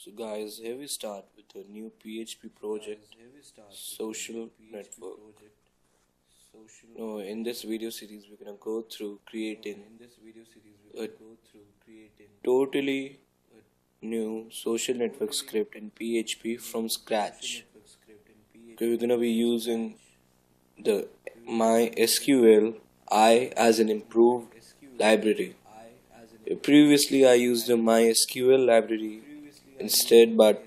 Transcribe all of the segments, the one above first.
So guys, here we start with a new PHP project, social network. In this video series, we're gonna go through creating a totally new social network script in PHP from scratch. Okay, we're gonna be using the MySQL as an improved library. Previously, I used the MySQL library instead, but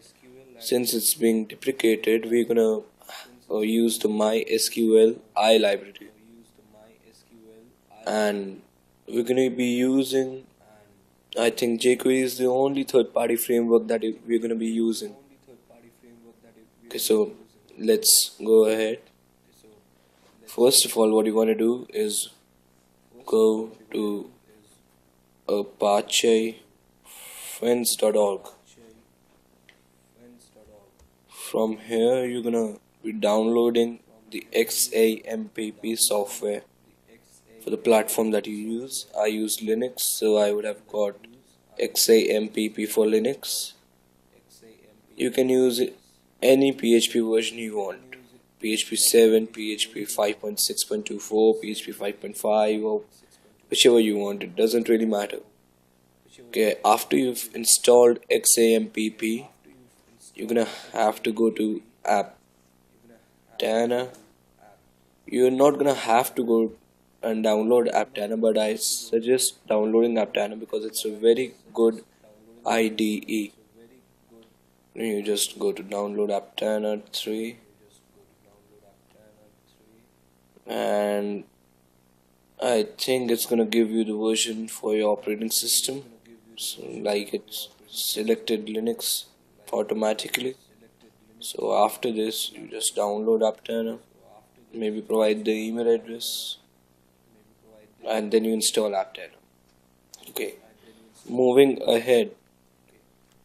since it's being deprecated, we're gonna use the MySQL library, and we're gonna be using. I think jQuery is the only third-party framework that we're gonna be using. Okay, so let's go ahead. First of all, what you want to do is go to apologise.org. From here, you're gonna be downloading the XAMPP software for the platform that you use. I use Linux, so I would have got XAMPP for Linux. You can use any PHP version you want. PHP 7, PHP 5.6.24, PHP 5.5, or whichever you want. It doesn't really matter. Okay, after you've installed XAMPP, you're gonna have to go to Aptana. You're not gonna have to go and download Aptana, but I suggest downloading Aptana because it's a very good IDE. You just go to download Aptana 3, and I think it's gonna give you the version for your operating system. So like it's selected Linux automatically. So after this, you just download Aptana, maybe provide the email address, and then you install Aptana. Okay, moving ahead.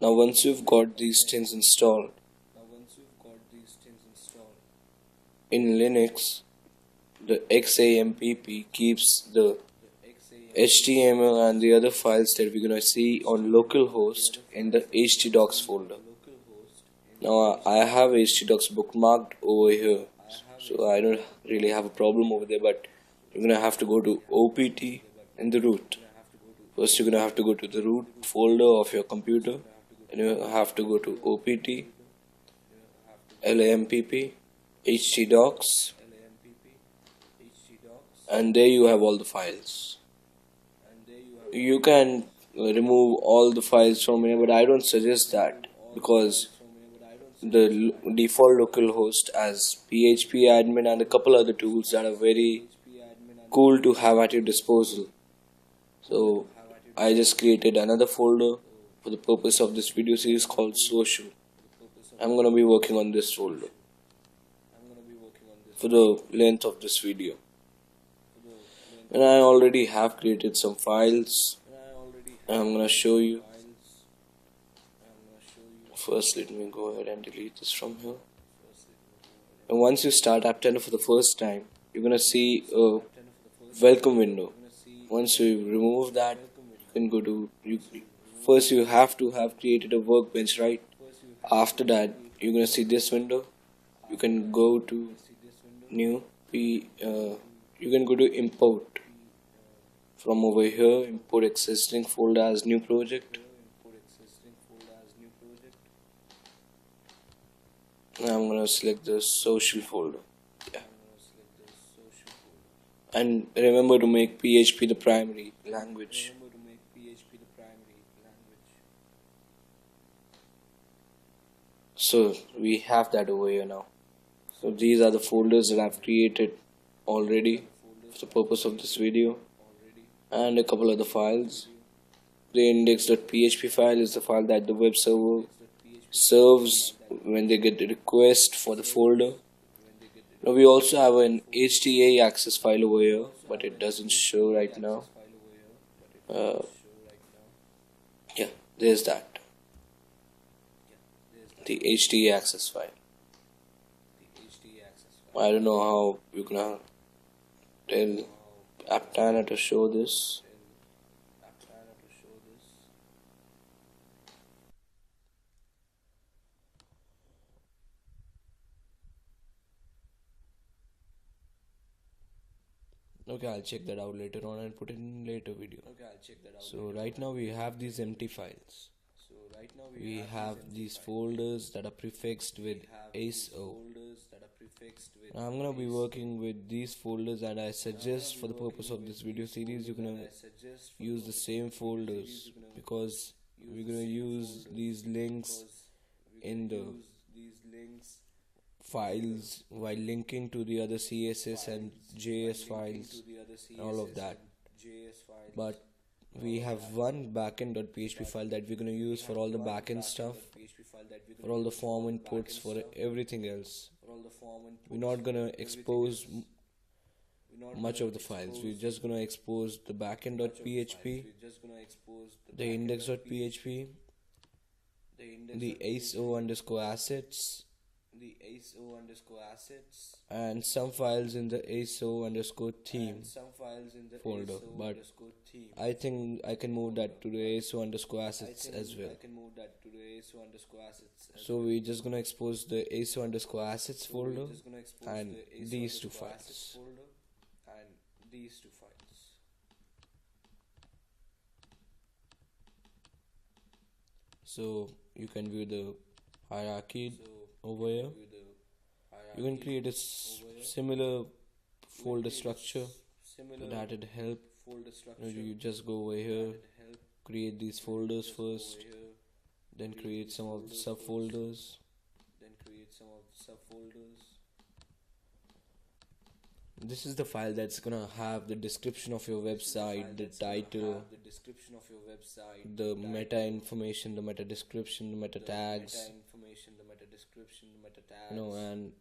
Now once you've got these things installed in Linux, the XAMPP keeps the HTML and the other files that we're gonna see on localhost in the htdocs folder. Now I have htdocs bookmarked over here, so I don't really have a problem over there, but you're gonna have to go to opt in the root. First you're gonna have to go to the root folder of your computer, and you have to go to opt lampp htdocs, and there you have all the files. You can remove all the files from here, but I don't suggest that because the default localhost as PHP admin and a couple other tools that are very cool to have at your disposal. So I just created another folder for the purpose of this video series called social. I'm gonna be working on this folder for the length of this video. And I already have created some files, and I'm gonna show you. First, let me go ahead and delete this from here. And once you start Aptana for the first time, you're gonna see a welcome window. Once you remove that, you can go to first you have to have created a workbench, right? After that, you're gonna see this window. You can go to new you can go to import. From over here, import existing folder as new project. I'm gonna select the social folder. Yeah. And remember to make PHP the primary language. So we have that over here now. So these are the folders that I've created already for the purpose of this video, and a couple other files. The index.php file is the file that the web server serves when they get the request for the folder. Now we also have an HTA access file over here, but it doesn't show right now. Yeah, there's that. The HTA access file. I don't know how you're gonna tell Aptana to show this. Okay, I'll check that out later on and put it in later video. Okay, I'll check that out. So right now we have these empty files. We have these folders that are prefixed with ASO. I'm gonna be working with these folders, and I suggest for the purpose of this video series you're gonna use the same folders because we're gonna use these links in the files while linking to the other CSS and JS files and all of that. But we have one backend.php file that we're going to use for all the backend stuff, for all the form inputs, for everything else. We're not going to expose much of the files. We're just going to expose the backend.php, the index.php, the ASO underscore assets, and some files in the ASO underscore theme folder, but I think I can move that to the ASO underscore assets as well. So we're just gonna expose the ASO underscore assets folder and these two files. So you can view the hierarchy over here. You can create a similar folder structure, so that would help. You just go over here, create these folders first, then create some of the subfolders. This is the file that's gonna have the description of your website, the title, the meta information, the meta description, the meta tags, and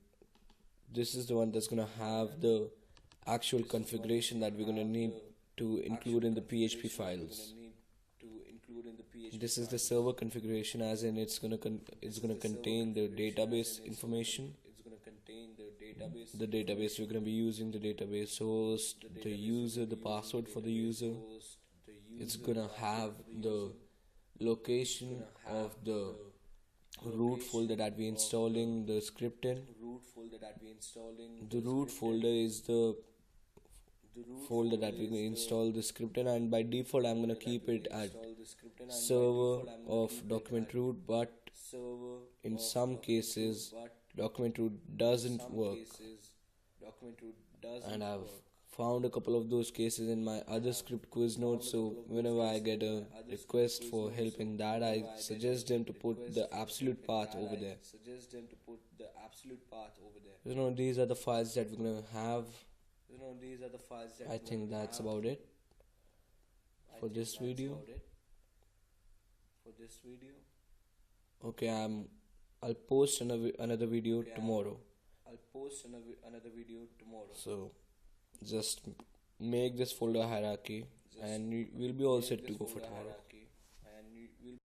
this is the one that's gonna have the actual configuration that we're gonna need to include in the PHP files. This is the server configuration, as in it's gonna contain the database information, the database we're gonna be using, the database host, the user, the password for the user. It's gonna have the location of the root folder that we're installing the script in. The root folder is the folder that we're going to install the script in, and by default I'm going to keep it at server of document root, but in some cases document root doesn't work, and I've found a couple of those cases in my other script quiz notes. So whenever I get a request for help in that, I suggest them to put the absolute path over there. These are the files that we're going to have. I think that's about it for this video. Okay, I'll post another video tomorrow. So just make this folder hierarchy and we'll be all set to go for tomorrow.